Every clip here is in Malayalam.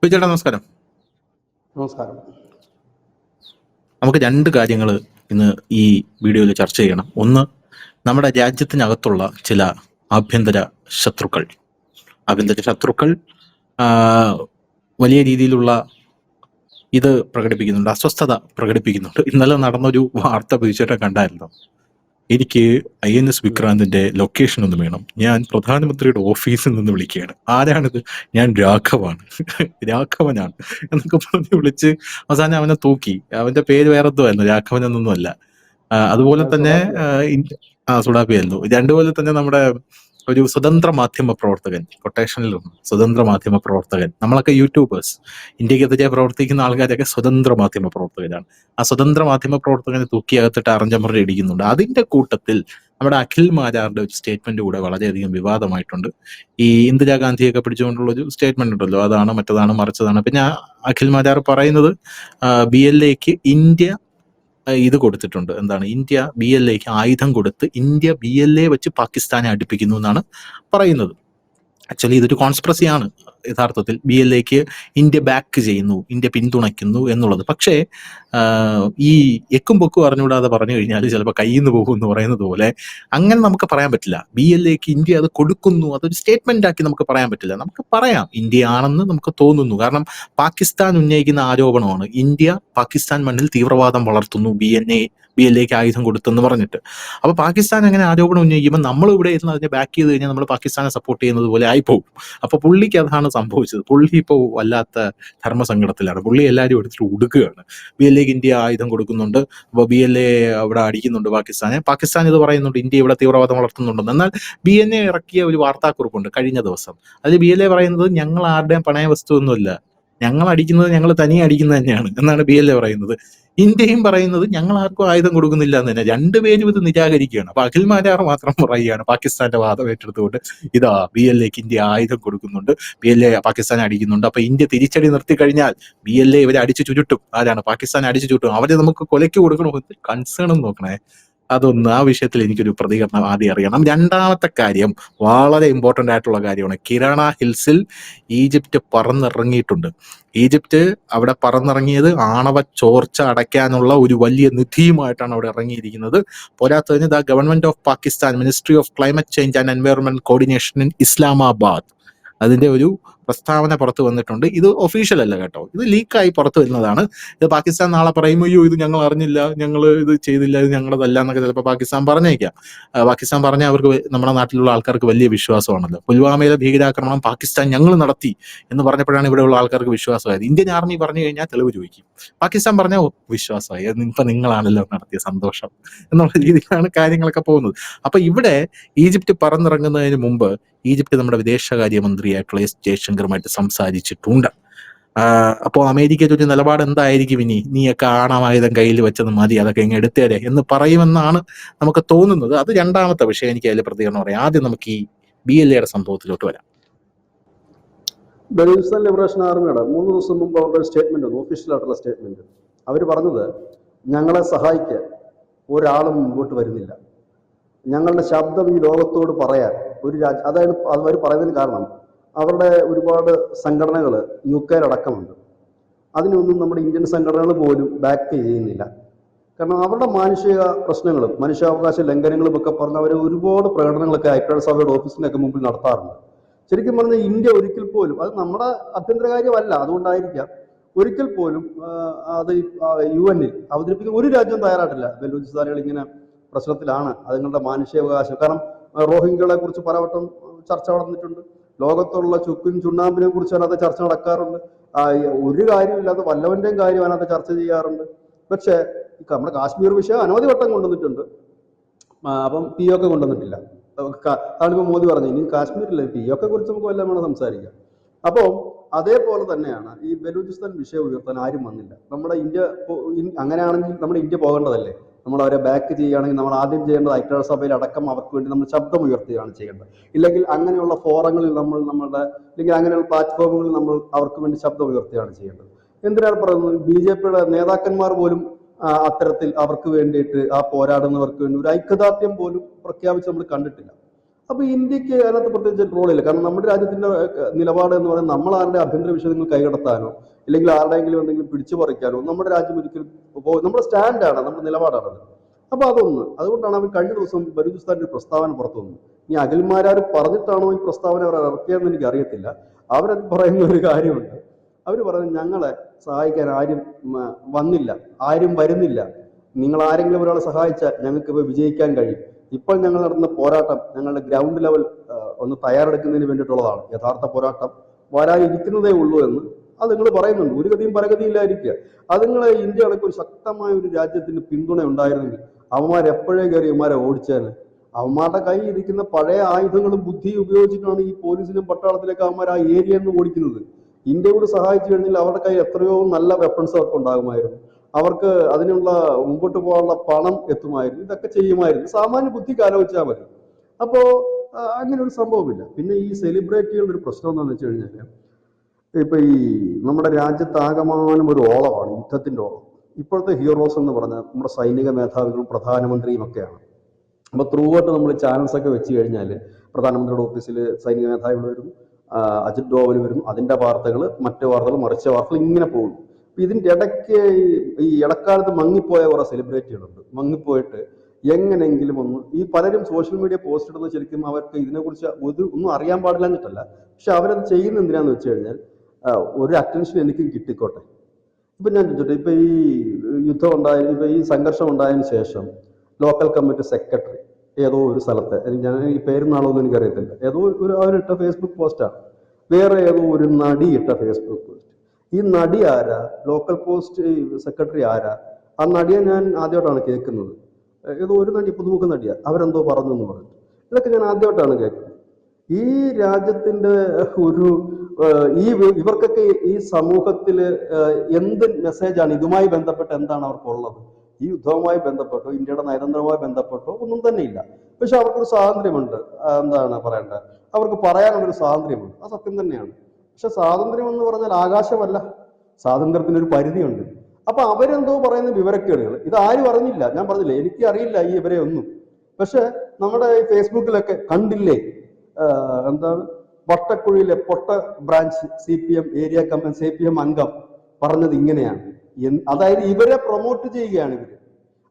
ചേട്ടാ നമസ്കാരം. നമസ്കാരം. നമുക്ക് രണ്ട് കാര്യങ്ങൾ ഇന്ന് ഈ വീഡിയോയിൽ ചർച്ച ചെയ്യണം. ഒന്ന്, നമ്മുടെ രാജ്യത്തിനകത്തുള്ള ചില ആഭ്യന്തര ശത്രുക്കൾ ആ, വലിയ രീതിയിലുള്ള ഇത് പ്രകടിപ്പിക്കുന്നുണ്ട്, അസ്വസ്ഥത പ്രകടിപ്പിക്കുന്നുണ്ട്. ഇന്നലെ നടന്നൊരു വാർത്ത പിടിച്ചിട്ട് കണ്ടായിരുന്നു. എനിക്ക് INS വിക്രാന്തിന്റെ ലൊക്കേഷൻ ഒന്ന് വേണം, ഞാൻ പ്രധാനമന്ത്രിയുടെ ഓഫീസിൽ നിന്ന് വിളിക്കുകയാണ്. ആരാണിത്? ഞാൻ രാഘവാണ്, രാഘവനാണ് എന്നൊക്കെ പറഞ്ഞ് വിളിച്ച് അവസാനം അവനെ തൂക്കി. അവന്റെ പേര് വേറെ എന്തോ ആയിരുന്നു, രാഘവൻ എന്നൊന്നും അല്ല. അതുപോലെ തന്നെ സുഡാപ്പിയായിരുന്നു. രണ്ടുപോലെ തന്നെ നമ്മുടെ ഒരു സ്വതന്ത്ര മാധ്യമ പ്രവർത്തകൻ, കൊട്ടേഷനിലുണ്ട് സ്വതന്ത്ര മാധ്യമ പ്രവർത്തകൻ. നമ്മളൊക്കെ യൂട്യൂബേഴ്സ്, ഇന്ത്യക്കെതിരെ പ്രവർത്തിക്കുന്ന ആൾക്കാരൊക്കെ സ്വതന്ത്ര മാധ്യമ പ്രവർത്തകരാണ്. ആ സ്വതന്ത്ര മാധ്യമ പ്രവർത്തകനെ തൂക്കിയകത്തിട്ട് അറഞ്ചമറി ഇടിക്കുന്നുണ്ട്. അതിന്റെ കൂട്ടത്തിൽ നമ്മുടെ അഖിൽ മാരാറുടെ ഒരു സ്റ്റേറ്റ്മെന്റ് കൂടെ വളരെയധികം വിവാദമായിട്ടുണ്ട്. ഈ ഇന്ദിരാഗാന്ധിയൊക്കെ പിടിച്ചുകൊണ്ടുള്ള ഒരു സ്റ്റേറ്റ്മെന്റ് ഉണ്ടല്ലോ, അതാണ് മറ്റതാണ് മറിച്ചതാണ്. പിന്നെ അഖിൽ മാരാർ പറയുന്നത് BLAക്ക് ഇന്ത്യ ഇത് കൊടുത്തിട്ടുണ്ട്. എന്താണ്? ഇന്ത്യ BLAക്ക് ആയുധം കൊടുത്ത് ഇന്ത്യ BLA വെച്ച് പാകിസ്ഥാനെ അടുപ്പിക്കുന്നു എന്നാണ് പറയുന്നത്. ആക്ച്വലി ഇതൊരു കോൺസ്പിറസിയാണ് യഥാർത്ഥത്തിൽ. BLAക്ക് ഇന്ത്യ ബാക്ക് ചെയ്യുന്നു, ഇന്ത്യ പിന്തുണയ്ക്കുന്നു എന്നുള്ളത്. പക്ഷേ ഈ എക്കും പൊക്കും അറിഞ്ഞുകൂടാതെ പറഞ്ഞു കഴിഞ്ഞാൽ ചിലപ്പോൾ കയ്യിൽ നിന്ന് പോകും എന്ന് പറയുന്നത് പോലെ അങ്ങനെ നമുക്ക് പറയാൻ പറ്റില്ല. BLAക്ക് ഇന്ത്യ അത് കൊടുക്കുന്നു, അതൊരു സ്റ്റേറ്റ്മെന്റ് ആക്കി നമുക്ക് പറയാൻ പറ്റില്ല. നമുക്ക് പറയാം ഇന്ത്യ ആണെന്ന് നമുക്ക് തോന്നുന്നു. കാരണം പാകിസ്ഥാൻ ഉന്നയിക്കുന്ന ആരോപണമാണ് ഇന്ത്യ പാകിസ്ഥാൻ മണ്ണിൽ തീവ്രവാദം വളർത്തുന്നു, BLAക്ക് ആയുധം കൊടുത്തെന്ന് പറഞ്ഞിട്ട്. അപ്പൊ പാകിസ്ഥാൻ അങ്ങനെ ആരോപണം ഉന്നയിക്കുമ്പോൾ നമ്മൾ ഇവിടെ ഇരുന്ന് അതിനെ ബാക്ക് ചെയ്ത് കഴിഞ്ഞാൽ നമ്മൾ പാകിസ്ഥാനെ സപ്പോർട്ട് ചെയ്യുന്നത് പോലെ ആയിപ്പോകും. അപ്പൊ പുള്ളിക്ക് അതാണ് സംഭവിച്ചത്. പുള്ളി ഇപ്പോൾ വല്ലാത്ത ധർമ്മസങ്കടത്തിലാണ്. പുള്ളി എല്ലാവരും എടുത്തിട്ട് ഉടുക്കുകയാണ്. BLAക്ക് ഇന്ത്യ ആയുധം കൊടുക്കുന്നുണ്ട്, അപ്പോൾ BLA അവിടെ അടിക്കുന്നുണ്ട് പാകിസ്ഥാൻ ഇത് പറയുന്നുണ്ട് ഇന്ത്യ ഇവിടെ തീവ്രവാദം വളർത്തുന്നുണ്ടെന്ന്. എന്നാൽ BNA ഇറക്കിയ ഒരു വാർത്താക്കുറിപ്പുണ്ട് കഴിഞ്ഞ ദിവസം. അതിൽ BLA പറയുന്നത് ഞങ്ങൾ ആരുടെയും പണയ വസ്തുവൊന്നുമില്ല, ഞങ്ങൾ അടിക്കുന്നത് ഞങ്ങൾ തനിയെ അടിക്കുന്നത് തന്നെയാണ് എന്നാണ് BLA പറയുന്നത്. ഇന്ത്യയും പറയുന്നത് ഞങ്ങൾ ആർക്കും ആയുധം കൊടുക്കുന്നില്ല എന്ന് തന്നെ. രണ്ടുപേരും ഇത് നിരാകരിക്കുകയാണ്. അപ്പൊ അഖിൽ മാരാർ മാത്രം പറയുകയാണ് പാകിസ്ഥാന്റെ വാദം ഏറ്റെടുത്തുകൊണ്ട്, ഇതാ BLAക്ക് ഇന്ത്യ ആയുധം കൊടുക്കുന്നുണ്ട്, BLA പാകിസ്ഥാനെ അടിക്കുന്നുണ്ട്. അപ്പൊ ഇന്ത്യ തിരിച്ചടി നിർത്തി കഴിഞ്ഞാൽ BLA ഇവരെ അടിച്ചു ചുരുട്ടും. ആരാണ്? പാകിസ്ഥാനെ അടിച്ചു ചുരുട്ടും. അവരെ നമുക്ക് കൊലയ്ക്ക് കൊടുക്കണോ? കൺസേൺ എന്ന് നോക്കണേ. അതൊന്ന് ആ വിഷയത്തിൽ എനിക്കൊരു പ്രതികരണം ആദ്യം അറിയണം. രണ്ടാമത്തെ കാര്യം വളരെ ഇമ്പോർട്ടന്റ് ആയിട്ടുള്ള കാര്യമാണ്. കിരാണ ഹിൽസിൽ ഈജിപ്റ്റ് പറന്നിറങ്ങിയിട്ടുണ്ട്. ഈജിപ്റ്റ് അവിടെ പറന്നിറങ്ങിയത് ആണവ ചോർച്ച അടയ്ക്കാനുള്ള ഒരു വലിയ നിധിയുമായിട്ടാണ് അവിടെ ഇറങ്ങിയിരിക്കുന്നത്. പോരാത്തതിന് the government of Pakistan, ministry of climate change and environment coordination in Islamabad, അതിന്റെ ഒരു പ്രസ്താവന പുറത്തു വന്നിട്ടുണ്ട്. ഇത് ഒഫീഷ്യൽ അല്ല കേട്ടോ, ഇത് ലീക്കായി പുറത്തു വരുന്നതാണ്. ഇത് പാകിസ്ഥാൻ നാളെ പറയും അയ്യോ ഇത് ഞങ്ങൾ അറിഞ്ഞില്ല, ഞങ്ങൾ ഇത് ചെയ്തില്ല, ഇത് ഞങ്ങളതല്ല എന്നൊക്കെ ചിലപ്പോൾ പാകിസ്ഥാൻ പറഞ്ഞേക്കാം. പാകിസ്ഥാൻ പറഞ്ഞാൽ അവർക്ക് നമ്മുടെ നാട്ടിലുള്ള ആൾക്കാർക്ക് വലിയ വിശ്വാസമാണല്ലോ. പുൽവാമയിലെ ഭീകരാക്രമണം പാകിസ്ഥാൻ ഞങ്ങൾ നടത്തി എന്ന് പറഞ്ഞപ്പോഴാണ് ഇവിടെയുള്ള ആൾക്കാർക്ക് വിശ്വാസമായത്. ഇന്ത്യൻ ആർമി പറഞ്ഞു കഴിഞ്ഞാൽ തെളിവ് ചോദിക്കും, പാകിസ്ഥാൻ പറഞ്ഞാൽ വിശ്വാസമായി, ഇപ്പൊ നിങ്ങളാണല്ലോ നടത്തിയ സന്തോഷം എന്നുള്ള രീതിയിലാണ് കാര്യങ്ങളൊക്കെ പോകുന്നത്. അപ്പൊ ഇവിടെ ഈജിപ്റ്റ് പറന്നിറങ്ങുന്നതിന് മുമ്പ് ഈജിപ്റ്റ് നമ്മുടെ വിദേശകാര്യമന്ത്രിയായിട്ടുള്ള S ജയശങ്കറുമായിട്ട് സംസാരിച്ചിട്ടുണ്ട്. അപ്പോൾ അമേരിക്കയുടെ ഒരു നിലപാട് എന്തായിരിക്കും? ഇനി നീയൊക്കെ ആണവായുധം കയ്യിൽ വെച്ചത് മതി, അതൊക്കെ ഇങ്ങ് എടുത്തേരെ എന്ന് പറയുമെന്നാണ് നമുക്ക് തോന്നുന്നത്. അത് രണ്ടാമത്തെ വിഷയം. എനിക്ക് അതിൽ പ്രതികരണം പറയാം. ആദ്യം നമുക്ക് ഈ BLAയുടെ സംഭവത്തിലോട്ട് വരാം. ബലൂചിസ്ഥാൻ ലിബറേഷൻ ആർമിയുടെ 3 ദിവസം മുമ്പ് അവരുടെ സ്റ്റേറ്റ്മെന്റ്, ഒഫീഷ്യൽ ആയിട്ടുള്ള സ്റ്റേറ്റ്മെന്റ്, അവർ പറഞ്ഞത് ഞങ്ങളെ സഹായിക്കാൻ ഒരാളും മുമ്പോട്ട് വരുന്നില്ല, ഞങ്ങളുടെ ശബ്ദം ഈ ലോകത്തോട് പറയാൻ ഒരു രാജ്യം, അതായത് അവർ പറയുന്നതിന് കാരണം അവരുടെ ഒരുപാട് സംഘടനകൾ UK അടക്കമുണ്ട്. അതിനൊന്നും നമ്മുടെ ഇന്ത്യൻ സംഘടനകൾ പോലും ബാക്ക് ചെയ്യുന്നില്ല. കാരണം അവരുടെ മാനുഷിക പ്രശ്നങ്ങളും മനുഷ്യാവകാശ ലംഘനങ്ങളും ഒക്കെ പറഞ്ഞ് അവർ ഒരുപാട് പ്രകടനങ്ങളൊക്കെ ഐക്യരാഷ്ട്രസഭയുടെ ഓഫീസിനൊക്കെ മുമ്പിൽ നടത്താറുണ്ട്. ശരിക്കും പറഞ്ഞാൽ ഇന്ത്യ ഒരിക്കൽ പോലും, അത് നമ്മുടെ ആഭ്യന്തര കാര്യമല്ല, അതുകൊണ്ടായിരിക്കാം, ഒരിക്കൽ പോലും അത് UN അവതരിപ്പിക്കാൻ ഒരു രാജ്യവും തയ്യാറായിട്ടില്ല. ബലൂചിസ്ഥാനികൾ ഇങ്ങനെ പ്രശ്നത്തിലാണ്, അതുങ്ങളുടെ മാനുഷികാവകാശം. കാരണം റോഹിംഗ്യകളെ കുറിച്ച് പലവട്ടം ചർച്ച നടന്നിട്ടുണ്ട്. ലോകത്തുള്ള ചുക്കും ചുണ്ണാമ്പിനെ കുറിച്ച് അതിനകത്ത് ചർച്ച നടക്കാറുണ്ട്. ഒരു കാര്യമില്ലാത്ത വല്ലവന്റെയും കാര്യം അതിനകത്ത് ചർച്ച ചെയ്യാറുണ്ട്. പക്ഷേ നമ്മുടെ കാശ്മീർ വിഷയം അനവധി വട്ടം കൊണ്ടുവന്നിട്ടുണ്ട്. അപ്പം POK കൊണ്ടുവന്നിട്ടില്ല. അതാണിപ്പോൾ മോദി പറഞ്ഞു ഇനി കാശ്മീരിലെ POK കുറിച്ച് നമുക്ക് വല്ലതും വേണം സംസാരിക്കാം. അപ്പോൾ അതേപോലെ തന്നെയാണ് ഈ ബലൂചിസ്ഥാൻ വിഷയം ഉയർത്താൻ ആരും വന്നില്ല. നമ്മുടെ ഇന്ത്യ അങ്ങനെയാണെങ്കിൽ നമ്മുടെ ഇന്ത്യ പോകേണ്ടതല്ലേ? നമ്മൾ അവരെ ബാക്ക് ചെയ്യുകയാണെങ്കിൽ നമ്മൾ ആദ്യം ചെയ്യേണ്ടത് ഐക്യരാഷ്ട്രസഭയിൽ അടക്കം അവർക്ക് വേണ്ടി നമ്മൾ ശബ്ദം ഉയർത്തുകയാണ് ചെയ്യേണ്ടത്. ഇല്ലെങ്കിൽ അങ്ങനെയുള്ള ഫോറങ്ങളിൽ അല്ലെങ്കിൽ അങ്ങനെയുള്ള പ്ലാറ്റ്ഫോമുകളിൽ നമ്മൾ അവർക്ക് വേണ്ടി ശബ്ദം ഉയർത്തുകയാണ് ചെയ്യേണ്ടത്. എന്തിനാണ് പറയുന്നത്? BJPയുടെ നേതാക്കന്മാർ പോലും അത്തരത്തിൽ അവർക്ക് വേണ്ടിയിട്ട്, ആ പോരാടുന്നവർക്ക് വേണ്ടി ഒരു ഐക്യദാർഢ്യം പോലും പ്രഖ്യാപിച്ച് നമ്മൾ കണ്ടിട്ടില്ല. അപ്പൊ ഇന്ത്യക്ക് അതിനകത്ത് പ്രത്യേകിച്ച് റോളില്ല. കാരണം നമ്മുടെ രാജ്യത്തിന്റെ നിലപാട് എന്ന് പറയുന്നത് നമ്മൾ ആരുടെ ആഭ്യന്തര വിഷയങ്ങൾ കൈകടത്താനോ അല്ലെങ്കിൽ ആരുടെയെങ്കിലും എന്തെങ്കിലും പിടിച്ചു പറിക്കാനോ നമ്മുടെ രാജ്യം ഒരിക്കലും നമ്മുടെ സ്റ്റാൻഡാണ്, നമ്മുടെ നിലപാടാണത്. അപ്പൊ അതൊന്ന് അതുകൊണ്ടാണ് അവർ കഴിഞ്ഞ ദിവസം ബലൂചിസ്ഥാന്റെ ഒരു പ്രസ്താവന പുറത്തു വന്നത്. ഇനി അഖിൽമാരാർ പറഞ്ഞിട്ടാണോ ഈ പ്രസ്താവന അവർ ഇറക്കിയതെന്ന് എനിക്ക് അറിയത്തില്ല. അവരത് പറയുന്ന ഒരു കാര്യമുണ്ട്. അവർ പറയുന്നത് ഞങ്ങളെ സഹായിക്കാൻ ആരും വന്നില്ല, ആരും വരുന്നില്ല. നിങ്ങൾ ആരെങ്കിലും ഒരാളെ സഹായിച്ചാൽ ഞങ്ങൾക്ക് ഇപ്പോൾ വിജയിക്കാൻ കഴിയും. ഇപ്പോൾ ഞങ്ങൾ നടത്തുന്ന പോരാട്ടം ഞങ്ങളുടെ ഗ്രൗണ്ട് ലെവൽ ഒന്ന് തയ്യാറെടുക്കുന്നതിന് വേണ്ടിയിട്ടുള്ളതാണ്. യഥാർത്ഥ പോരാട്ടം വരാനിരിക്കുന്നതേ ഉള്ളൂ എന്ന് അത് നിങ്ങൾ പറയുന്നുണ്ട്. ഒരു ഗതിയും പരഗതിയില്ലായിരിക്കുക. അത് നിങ്ങൾ ഇന്ത്യ അടക്കം ഒരു ശക്തമായ ഒരു രാജ്യത്തിന് പിന്തുണ ഉണ്ടായിരുന്നെങ്കിൽ അവന്മാർ എപ്പോഴേ കയറി ഇവന്മാരെ ഓടിച്ചേന്. അവന്മാരുടെ കയ്യിൽ ഇരിക്കുന്ന പഴയ ആയുധങ്ങളും ബുദ്ധിയും ഉപയോഗിച്ചിട്ടാണ് ഈ പോലീസിനും പട്ടാളത്തിലേക്ക് അവന്മാർ ആ ഏരിയ നിന്ന് ഓടിക്കുന്നത്. ഇന്ത്യയോട് സഹായിച്ചു കഴിഞ്ഞാൽ അവരുടെ കയ്യിൽ എത്രയോ നല്ല വെപ്പൺസ് അവർക്ക് ഉണ്ടാകുമായിരുന്നു. അവർക്ക് അതിനുള്ള മുമ്പോട്ട് പോകാനുള്ള പണം എത്തുമായിരുന്നു. ഇതൊക്കെ ചെയ്യുമായിരുന്നു. സാമാന്യ ബുദ്ധിക്ക് ആലോചിച്ചാൽ മതി. അപ്പോ അങ്ങനെ ഒരു സംഭവമില്ല. പിന്നെ ഈ സെലിബ്രിറ്റികളുടെ ഒരു പ്രശ്നം എന്താണെന്ന് വെച്ച് കഴിഞ്ഞാൽ ഇപ്പൊ ഈ നമ്മുടെ രാജ്യത്താകമാനം ഒരു ഓളമാണ്, യുദ്ധത്തിന്റെ ഓളം. ഇപ്പോഴത്തെ ഹീറോസ് എന്ന് പറഞ്ഞാൽ നമ്മുടെ സൈനിക മേധാവികളും പ്രധാനമന്ത്രിയും ഒക്കെയാണ്. അപ്പൊ ത്രൂ ഔട്ട് നമ്മൾ ചാനൽസ് ഒക്കെ വെച്ച് കഴിഞ്ഞാൽ പ്രധാനമന്ത്രിയുടെ ഓഫീസിൽ സൈനിക മേധാവികൾ വരുന്നു, അജിത് ഡോവൽ വരുന്നു, അതിന്റെ വാർത്തകൾ, മറ്റു വാർത്തകൾ, മറിച്ച വാർത്തകൾ ഇങ്ങനെ പോകുന്നു. അപ്പൊ ഇതിന്റെ ഇടയ്ക്ക് ഈ ഇടക്കാലത്ത് മങ്ങിപ്പോയ കുറെ സെലിബ്രിറ്റികളുണ്ട്. മങ്ങിപ്പോയിട്ട് എങ്ങനെയെങ്കിലും ഒന്ന് ഈ പലരും സോഷ്യൽ മീഡിയ പോസ്റ്റ് ഇടുന്നത് ശരിക്കും അവർക്ക് ഇതിനെക്കുറിച്ച് ഒന്നും അറിയാൻ പാടില്ലെന്നിട്ടല്ല. പക്ഷെ അവരത് ചെയ്യുന്ന എന്തിനാന്ന് വെച്ച് കഴിഞ്ഞാൽ ഒരു അറ്റൻഷൻ എനിക്കും കിട്ടിക്കോട്ടെ. ഇപ്പൊ ഞാൻ ചോദിച്ചോട്ടെ, ഇപ്പൊ ഈ യുദ്ധം ഇപ്പൊ ഈ സംഘർഷം ഉണ്ടായതിനു ശേഷം ലോക്കൽ കമ്മിറ്റി സെക്രട്ടറി ഏതോ ഒരു സ്ഥലത്തെ, ഞാൻ ഈ പേരുന്നാളൊന്നും എനിക്കറിയത്തില്ല, ഏതോ ഒരു അവരിട്ട ഫേസ്ബുക്ക് പോസ്റ്റാണ്. വേറെ ഏതോ ഒരു നടി ഇട്ട ഫേസ്ബുക്ക് പോസ്റ്റ്. ഈ നടി ആരാ, ലോക്കൽ പോസ്റ്റ് സെക്രട്ടറി ആരാ? ആ നടിയെ ഞാൻ ആദ്യമായിട്ടാണ് കേൾക്കുന്നത്. ഏതോ ഒരു നടി, പുതുമുഖ നടിയാ, അവരെന്തോ പറഞ്ഞു എന്ന് പറഞ്ഞു. ഇതൊക്കെ ഞാൻ ആദ്യമായിട്ടാണ് കേൾക്കുന്നത്. ഈ രാജ്യത്തിന്റെ ഒരു ഇവർക്കൊക്കെ ഈ സമൂഹത്തിൽ എന്ത് മെസ്സേജാണ് ഇതുമായി ബന്ധപ്പെട്ട് എന്താണ് അവർക്കുള്ളത്? ഈ യുദ്ധവുമായി ബന്ധപ്പെട്ടോ ഇന്ത്യയുടെ നയതന്ത്രവുമായി ബന്ധപ്പെട്ടോ ഒന്നും തന്നെ ഇല്ല. പക്ഷെ അവർക്കൊരു സ്വാതന്ത്ര്യമുണ്ട്. എന്താണ് പറയേണ്ടത്, അവർക്ക് പറയാനുള്ളൊരു സ്വാതന്ത്ര്യമുണ്ട്. അത് സത്യം തന്നെയാണ്. പക്ഷെ സ്വാതന്ത്ര്യം എന്ന് പറഞ്ഞാൽ ആകാശമല്ല, സ്വാതന്ത്ര്യത്തിനൊരു പരിധിയുണ്ട്. അപ്പൊ അവരെന്തോ പറയുന്ന വിവരക്കേടുകൾ ഇത് ആരും അറിഞ്ഞില്ല. ഞാൻ പറഞ്ഞില്ലേ, എനിക്ക് അറിയില്ല ഈ ഇവരെ ഒന്നും. പക്ഷെ നമ്മുടെ ഈ ഫേസ്ബുക്കിലൊക്കെ കണ്ടില്ലേ, എന്താണ് വട്ടക്കുഴിയിലെ പൊട്ട branch CPM area committee CPM അംഗം പറഞ്ഞത് ഇങ്ങനെയാണ്. അതായത് ഇവരെ പ്രൊമോട്ട് ചെയ്യുകയാണ് ഇവര്.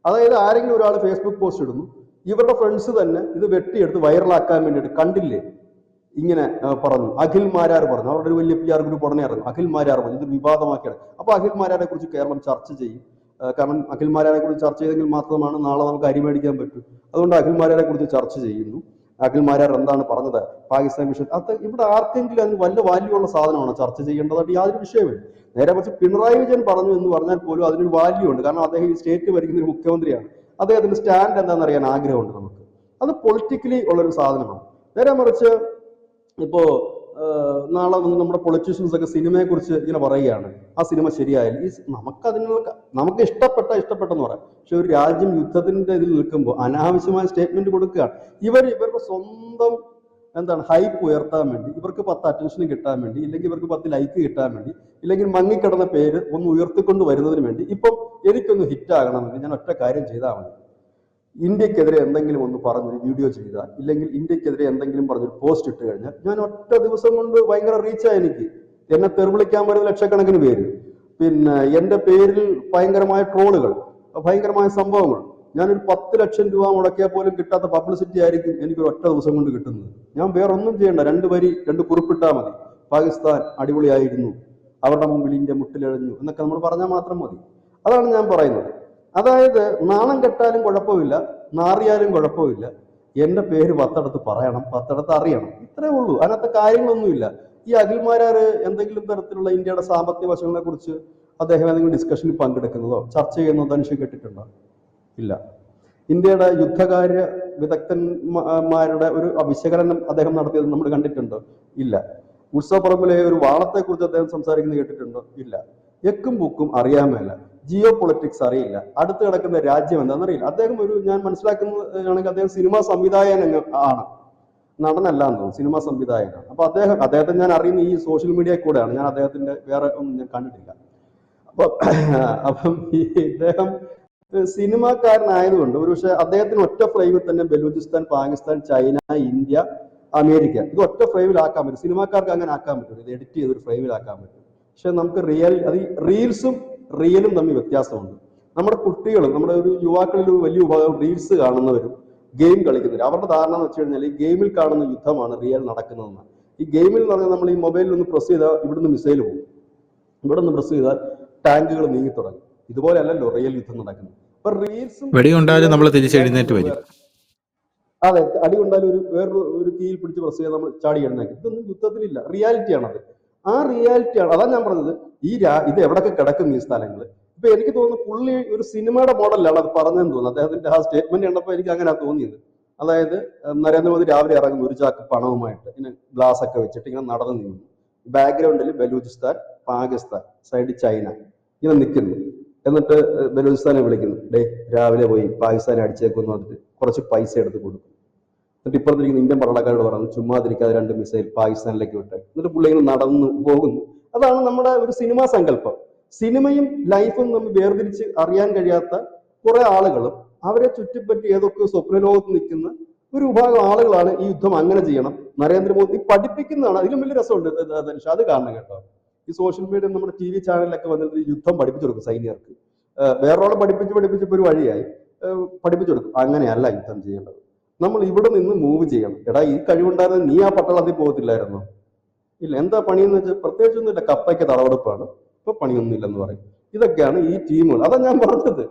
അതായത് ആരെങ്കിലും ഒരാൾ ഫേസ്ബുക്ക് പോസ്റ്റ് ഇടുന്നു, ഇവരുടെ ഫ്രണ്ട്സ് തന്നെ ഇത് വെട്ടിയെടുത്ത് വൈറലാക്കാൻ വേണ്ടിയിട്ട് കണ്ടില്ലേ ഇങ്ങനെ പറഞ്ഞു. അഖിൽ മാരാർ പറഞ്ഞു, അവരുടെ ഒരു വലിയ PR ഗ്രൂപ്പ് ഉടനെ ഇറങ്ങും. അഖിൽ മാരാർ പറഞ്ഞു, ഇത് വിവാദമാക്കിയാണ്. അപ്പൊ അഖിൽ മാരാരെ കുറിച്ച് കേരളം ചർച്ച ചെയ്യും. കാരണം അഖിൽ മാരാരെ കുറിച്ച് ചർച്ച ചെയ്തെങ്കിൽ മാത്രമാണ് നാളെ നമുക്ക് അരി മേടിക്കാൻ പറ്റൂ. അതുകൊണ്ട് അഖിൽ മാരാരെ കുറിച്ച് ചർച്ച ചെയ്യുന്നു. അഖിൽ മാരാർ എന്താണ് പറഞ്ഞത്, പാകിസ്ഥാൻ വിഷയം, അത് ഇവിടെ ആർക്കെങ്കിലും അതിന് വല്ല വാല്യൂ ഉള്ള സാധനമാണ് ചർച്ച ചെയ്യേണ്ടതായിട്ട് യാതൊരു വിഷയമില്ല. നേരെ മറിച്ച് പിണറായി വിജയൻ പറഞ്ഞു എന്ന് പറഞ്ഞാൽ പോലും അതിനൊരു വാല്യൂ ഉണ്ട്. കാരണം അദ്ദേഹം ഈ സ്റ്റേറ്റ് ഭരിക്കുന്ന ഒരു മുഖ്യമന്ത്രിയാണ്. അദ്ദേഹത്തിന്റെ സ്റ്റാൻഡ് എന്താണെന്ന് അറിയാൻ ആഗ്രഹമുണ്ട് നമുക്ക്. അത് പൊളിറ്റിക്കലി ഉള്ളൊരു സാധനമാണ്. നേരെ മറിച്ച് ഇപ്പോ നാളെ നമ്മുടെ പൊളിറ്റീഷ്യൻസ് ഒക്കെ സിനിമയെ കുറിച്ച് ഇങ്ങനെ പറയുകയാണ്, ആ സിനിമ ശരിയായാലും ഈ നമുക്ക് ഇഷ്ടപ്പെട്ടെന്ന് പറയാം. പക്ഷെ ഒരു രാജ്യം യുദ്ധത്തിന്റെ ഇതിൽ നിൽക്കുമ്പോൾ അനാവശ്യമായ സ്റ്റേറ്റ്മെന്റ് കൊടുക്കുകയാണ്. ഇവരുടെ സ്വന്തം ഹൈപ്പ് ഉയർത്താൻ വേണ്ടി, ഇവർക്ക് 10 അറ്റൻഷൻ കിട്ടാൻ വേണ്ടി, ഇല്ലെങ്കിൽ ഇവർക്ക് 10 ലൈക്ക് കിട്ടാൻ വേണ്ടി, ഇല്ലെങ്കിൽ മങ്ങിക്കിടന്ന പേര് ഒന്ന് ഉയർത്തിക്കൊണ്ട് വരുന്നതിന് വേണ്ടി ഇപ്പം എനിക്കൊന്ന് ഹിറ്റ് ആകണമെങ്കിൽ ഞാൻ ഒറ്റ കാര്യം ചെയ്താൽ മതി. ഇന്ത്യക്കെതിരെ എന്തെങ്കിലും ഒന്ന് പറഞ്ഞൊരു വീഡിയോ ചെയ്താൽ, ഇല്ലെങ്കിൽ ഇന്ത്യക്കെതിരെ എന്തെങ്കിലും പറഞ്ഞൊരു പോസ്റ്റ് ഇട്ട് കഴിഞ്ഞാൽ ഞാൻ ഒറ്റ ദിവസം കൊണ്ട് ഭയങ്കര റീച്ചായി. എനിക്ക് എന്നെ തെറിവിളിക്കാൻ വരുന്ന ലക്ഷക്കണക്കിന് പേര്, പിന്നെ എന്റെ പേരിൽ ഭയങ്കരമായ ട്രോളുകൾ, ഭയങ്കരമായ സംഭവങ്ങൾ. ഞാനൊരു 10 ലക്ഷം രൂപ മുടക്കിയാൽ പോലും കിട്ടാത്ത പബ്ലിസിറ്റി ആയിരിക്കും എനിക്കൊരു ഒറ്റ ദിവസം കൊണ്ട് കിട്ടുന്നത്. ഞാൻ വേറെ ഒന്നും ചെയ്യണ്ട, 2 വരി 2 കുറിപ്പിട്ടാൽ മതി. പാകിസ്ഥാൻ അടിപൊളിയായിരുന്നു, അവരുടെ മുമ്പിൽ ഇന്ത്യ മുട്ടിലെഴഞ്ഞു എന്നൊക്കെ നമ്മൾ പറഞ്ഞാൽ മാത്രം മതി. അതാണ് ഞാൻ പറയുന്നത്. അതായത് നാണം കെട്ടാലും കുഴപ്പമില്ല, നാറിയാലും കുഴപ്പമില്ല, എന്റെ പേര് 10 പറയണം, 10 അറിയണം, ഇത്രേ ഉള്ളൂ. അതിനകത്ത് കാര്യങ്ങളൊന്നുമില്ല. ഈ അഖിൽമാരാര് എന്തെങ്കിലും തരത്തിലുള്ള ഇന്ത്യയുടെ സാമ്പത്തിക വശങ്ങളെ കുറിച്ച് അദ്ദേഹം ഏതെങ്കിലും ഡിസ്കഷനിൽ പങ്കെടുക്കുന്നതോ ചർച്ച ചെയ്യുന്നതോ അനുഷ്ഠ കേട്ടിട്ടുണ്ടോ? ഇല്ല. ഇന്ത്യയുടെ യുദ്ധകാര്യ വിദഗ്ധന്മാരുടെ ഒരു വിശകലനം അദ്ദേഹം നടത്തിയത് നമ്മൾ കണ്ടിട്ടുണ്ടോ? ഇല്ല. ഉത്സവപ്പറമ്പിലെ ഒരു വാളത്തെ കുറിച്ച് അദ്ദേഹം സംസാരിക്കുന്നത് കേട്ടിട്ടുണ്ടോ? ഇല്ല. എക്കും പൂക്കും അറിയാൻ മേല, ജിയോ പൊളിറ്റിക്സ് അറിയില്ല, അടുത്ത് കിടക്കുന്ന രാജ്യം എന്താണെന്നറിയില്ല. അദ്ദേഹം ഞാൻ മനസ്സിലാക്കുന്നതാണെങ്കിൽ അദ്ദേഹം സിനിമാ സംവിധായകൻ ആണ്, നടനല്ല എന്ന് തോന്നുന്നു, സിനിമാ സംവിധായകനാണ്. അപ്പൊ അദ്ദേഹത്തെ ഞാൻ അറിയുന്ന ഈ സോഷ്യൽ മീഡിയയിൽ കൂടെയാണ്. ഞാൻ അദ്ദേഹത്തിന്റെ വേറെ ഒന്നും ഞാൻ കണ്ടിട്ടില്ല. അപ്പം ഇദ്ദേഹം സിനിമാക്കാരനായതുകൊണ്ട് ഒരുപക്ഷെ അദ്ദേഹത്തിന് ഒറ്റ ഫ്രെയിമിൽ തന്നെ Balochistan, Pakistan, China, India, America ഇത് ഒറ്റ ഫ്രെയിമിലാക്കാൻ പറ്റും. സിനിമാക്കാർക്ക് അങ്ങനെ ആക്കാൻ പറ്റും, ഇത് എഡിറ്റ് ചെയ്ത് ഒരു ഫ്രെയിമിലാക്കാൻ പറ്റും. പക്ഷെ നമുക്ക് റീൽസും റിയലും തമ്മിൽ വ്യത്യാസമുണ്ട്. നമ്മുടെ കുട്ടികളും നമ്മുടെ ഒരു യുവാക്കളിൽ ഒരു വലിയ വിഭാഗം റീൽസ് കാണുന്നവരും ഗെയിം കളിക്കുന്നവരും അവരുടെ ധാരണ എന്ന് വെച്ച് കഴിഞ്ഞാൽ ഈ ഗെയിമിൽ കാണുന്ന യുദ്ധമാണ് റിയൽ നടക്കുന്നതെന്ന്. ഈ ഗെയിമിൽ എന്ന് പറഞ്ഞാൽ നമ്മൾ ഈ മൊബൈലിൽ ഒന്ന് പ്രസ് ചെയ്താൽ ഇവിടുന്ന് മിസൈൽ പോകും, ഇവിടെ നിന്ന് പ്രസ് ചെയ്താൽ ടാങ്കുകൾ നീങ്ങി തുടങ്ങും. ഇതുപോലെ അല്ലല്ലോ റിയൽ യുദ്ധം നടക്കുന്നത്. അപ്പൊ റീൽസും വെടിയുണ്ടായാലും നമ്മൾ തിരിച്ചെഴുന്നേറ്റ് വരും. അതെ, അടി കൊണ്ടാലും വേറൊരു തീയിൽ പിടിച്ച് പ്രസ് ചെയ്താൽ നമ്മൾ ചാടി എഴുന്നേക്കും. ഇതൊന്നും യുദ്ധത്തിലില്ല, റിയാലിറ്റിയാണത്. ആ റിയാലിറ്റിയാണ്, അതാണ് ഞാൻ പറഞ്ഞത്. ഇത് എവിടൊക്കെ കിടക്കും ഈ സ്ഥലങ്ങൾ. ഇപ്പൊ എനിക്ക് തോന്നുന്നു പുള്ളി ഒരു സിനിമയുടെ മോഡലാണ് അത് പറഞ്ഞതെന്ന് തോന്നുന്നു. അദ്ദേഹത്തിന്റെ ആ സ്റ്റേറ്റ്മെന്റ് കണ്ടപ്പോൾ എനിക്ക് അങ്ങനെ തോന്നിയത്. അതായത് നരേന്ദ്രമോദി രാവിലെ ഇറങ്ങുന്നു ഒരു ചാക്ക് പണവുമായിട്ട്, ഇങ്ങനെ ഗ്ലാസ് ഒക്കെ വെച്ചിട്ട് ഇങ്ങനെ നടന്നു നീങ്ങുന്നു. ബാക്ക്ഗ്രൗണ്ടിൽ ബലൂചിസ്ഥാൻ, പാകിസ്ഥാൻ, സൈഡിൽ ചൈന ഇങ്ങനെ നിൽക്കുന്നു. എന്നിട്ട് ബലൂചിസ്ഥാനെ വിളിക്കുന്നു, ഡേ രാവിലെ പോയി പാകിസ്ഥാനെ അടിച്ചേക്കുമെന്ന് പറഞ്ഞിട്ട് കുറച്ച് പൈസ എടുത്ത് കൊടുക്കും. എന്നിട്ട് ഇപ്പുറത്തിരിക്കുന്ന ഇന്ത്യൻ ഭരണക്കാരോട് പറഞ്ഞു ചുമ്മാതിരിക്കാതെ 2 മിസൈൽ പാകിസ്ഥാനിലേക്ക് വിട്ടെ. എന്നിട്ട് പുള്ളി ഇങ്ങനെ നടന്നു പോകുന്നു. അതാണ് നമ്മുടെ ഒരു സിനിമാ സങ്കല്പം. സിനിമയും ലൈഫും നമ്മൾ വേർതിരിച്ച് അറിയാൻ കഴിയാത്ത കുറെ ആളുകളും അവരെ ചുറ്റിപ്പറ്റി ഏതൊക്കെ സ്വപ്നലോകത്ത് നിൽക്കുന്ന ഒരു വിഭാഗം ആളുകളാണ് ഈ യുദ്ധം അങ്ങനെ ചെയ്യണം. നരേന്ദ്രമോദി പഠിപ്പിക്കുന്നതാണ്, അതിലും വലിയ രസമുണ്ട്. അത് കാണണം കേട്ടോ. ഈ സോഷ്യൽ മീഡിയ നമ്മുടെ TV ചാനലിലൊക്കെ വന്നിട്ട് യുദ്ധം പഠിപ്പിച്ചു കൊടുക്കും സൈനികർക്ക്. വേറൊരാളെ പഠിപ്പിച്ചപ്പോൾ ഒരു വഴിയായി പഠിപ്പിച്ചു കൊടുക്കും. അങ്ങനെയല്ല യുദ്ധം ചെയ്യേണ്ടത്, നമ്മൾ ഇവിടെ നിന്ന് മൂവ് ചെയ്യണം. എടാ ഈ കഴിവുണ്ടായിരുന്ന നീ ആ പട്ടാളത്തിൽ പോകത്തില്ലായിരുന്നോ? ഇല്ല, എന്താ പണിയെന്ന് വെച്ചാൽ പ്രത്യേകിച്ചൊന്നുമില്ല, കപ്പയ്ക്ക് തറവെടുപ്പാണ്, ഇപ്പൊ പണിയൊന്നും ഇല്ലെന്ന് പറയും. ഇതൊക്കെയാണ് ഈ ടീമുകൾ. അതാ ഞാൻ പറഞ്ഞത്,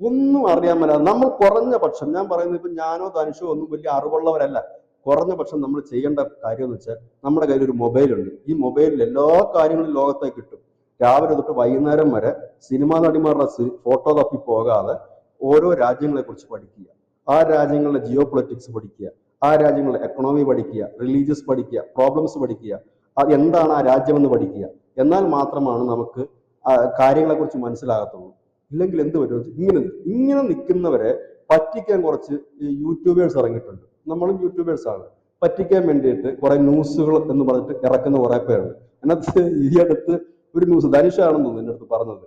ഒന്നും അറിയാൻ മേലാതെ നമ്മൾ കുറഞ്ഞ പക്ഷം, ഞാൻ പറയുന്നത് ഇപ്പൊ ഞാനോ ധനുഷോ ഒന്നും വലിയ അറിവുള്ളവരല്ല, കുറഞ്ഞ പക്ഷം നമ്മൾ ചെയ്യേണ്ട കാര്യം എന്ന് വെച്ചാൽ നമ്മുടെ കയ്യിൽ ഒരു മൊബൈലുണ്ട്. ഈ മൊബൈലിൽ എല്ലാ കാര്യങ്ങളും ലോകത്തേക്ക് കിട്ടും. രാവിലെ തൊട്ട് വൈകുന്നേരം വരെ സിനിമാ നടിമാരുടെ ഫോട്ടോ തപ്പി പോകാതെ ഓരോ രാജ്യങ്ങളെ കുറിച്ച് പഠിക്കുക, ആ രാജ്യങ്ങളുടെ ജിയോ പൊളിറ്റിക്സ് പഠിക്കുക, ആ രാജ്യങ്ങളുടെ എക്കണോമി പഠിക്കുക, റിലീജിയസ് പഠിക്കുക, പ്രോബ്ലംസ് പഠിക്കുക, അത് എന്താണ് ആ രാജ്യമെന്ന് പഠിക്കുക. എന്നാൽ മാത്രമാണ് നമുക്ക് കാര്യങ്ങളെ കുറിച്ച് മനസ്സിലാകത്തുള്ളൂ. ഇല്ലെങ്കിൽ എന്ത് വരും? ഇങ്ങനെ നിൽക്കുന്നവരെ പറ്റിക്കാൻ കുറച്ച് യൂട്യൂബേഴ്സ് ഇറങ്ങിയിട്ടുണ്ട്. നമ്മളും യൂട്യൂബേഴ്സ് ആണ്. പറ്റിക്കാൻ വേണ്ടിയിട്ട് കുറെ ന്യൂസുകൾ എന്ന് പറഞ്ഞിട്ട് ഇറക്കുന്ന കുറെ പേരുണ്ട്. അതിനകത്ത് ഈ അടുത്ത് ഒരു ന്യൂസ് ധനുഷാണെന്ന് തോന്നുന്നു എൻ്റെ അടുത്ത് പറഞ്ഞത്,